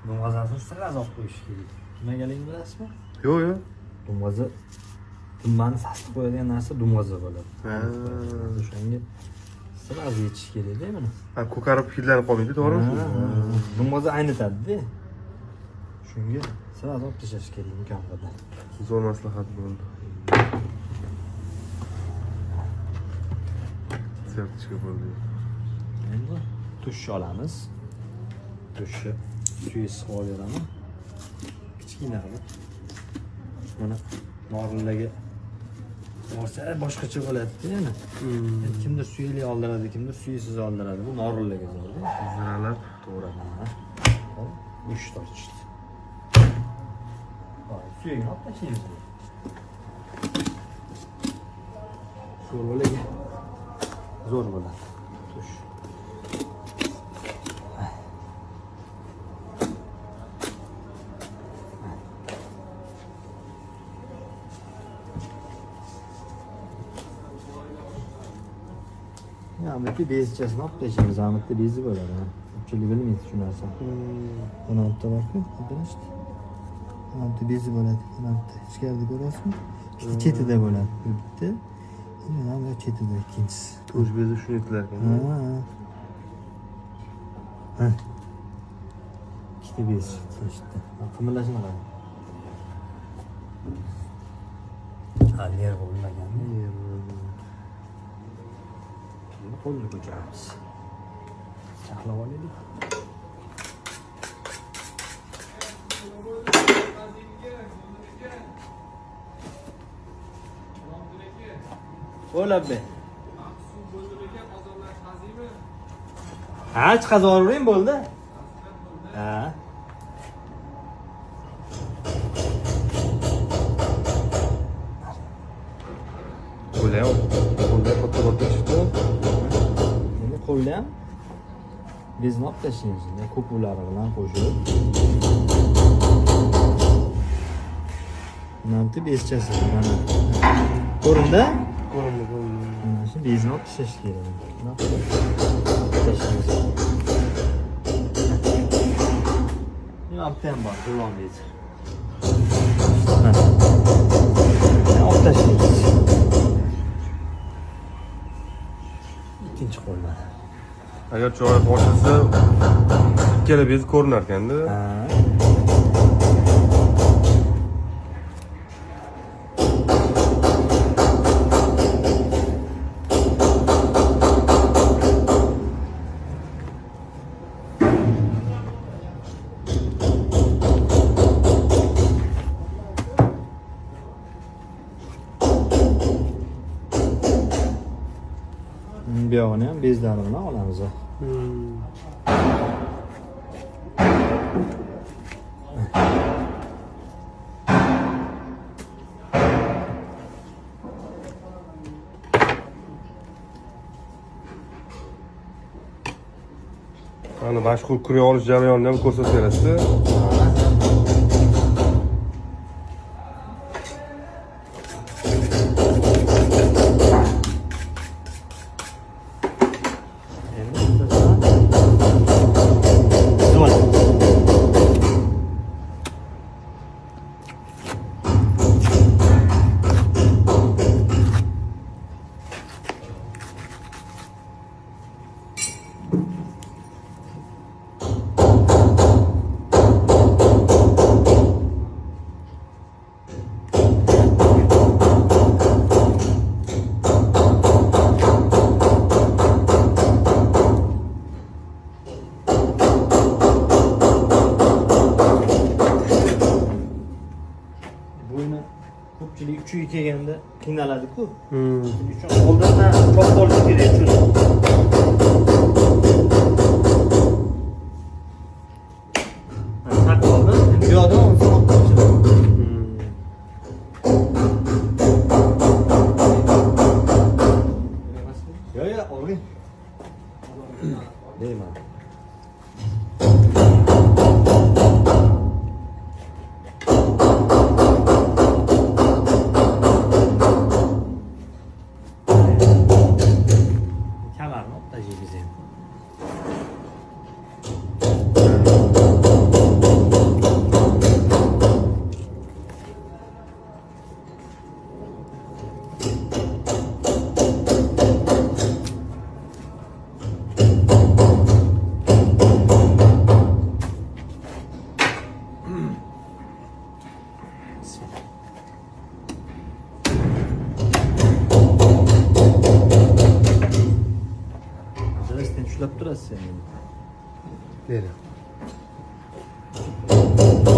Dumg'azasini sirg'az olib qo'yish kerak. Nimagaligini bilasizmi? Yo'q. Dumg'aza dumbani sasib qo'yadigan narsa dumg'aza bo'ladi. O'shanga sirg'az yechish kerak-da buni. Ha, ko'karib hidlanib qolmaydi, to'g'rimi? Dumg'aza aynitadi-da. Shunga sirg'az olib tashlash kerak imkon qadar. Zo'r maslahat bo'ldi. Sertishga bo'ldi. Endi tush olamiz. Tushni suyi siqib oliraman. Kichkina qilib. Mana norillaga borsa boshqacha bo'ladi-da yana. Kimdir suyli oldiradi, kimdir suysiz oldiradi. Bu norillaga bo'ladi. Ziralab to'g'rab. Hop, 3 tortishdi. Suyini olib tashlaymiz. Sho'rvalarga zo'r bo'ladi. Tush. Ahmetli bezchasini olib tashlaymiz. Ahmetli bezi bo'ladi. Ko'pchilik bilmaydi shu narsani. Mana bu tarafga qarashdi. Ahmetli bezi bo'ladi. Mana bu ichkarida ko'rasizmi? Chetida bo'ladi. Bitta. Mana bu chetida ikkinchisi. Tush bezi shuni aytilar ekan. Ha. Ikkita bez chiqdi. Qimirlashini qarang. Yer bo'lmagan. Qo'lni ko'chiramiz. Saqlab olaylik. Bo'ladi. Ha, chiqazib olavering bo'ldi. Ha. Qo'lda katta chiqdi. Qo'lda ham bezni olib tashlaymiz. Ko'pulari bilan qo'shib. Mana bezchasi mana. Ko'rindi? Ko'rindi. Mana shu bezni olib tashlash kerak. Tashlaymiz. Nima ham bor, to'lon bezi. Olib tashlaymiz. Ikkinchi qo'ldan. Agar choy ochilsa, ikkala bez ko'rinar ekanda. Bu yog'ini ham bezlari bilan olamiz. Mana mashhur kuray olish jarayonini ham ko'rsatib berasiz. Şimdi 3'ü kelganda qiynaladik-ku. Hmm. Shuning uchun oldindan chop bo'lishi kerak shuni. Tak oldim. Endi bu yoqdan olsa olib Yo, oling. Deyman. Kamarni olib tashlaymiz endi. Sen ushlab turasiz endi. Beri.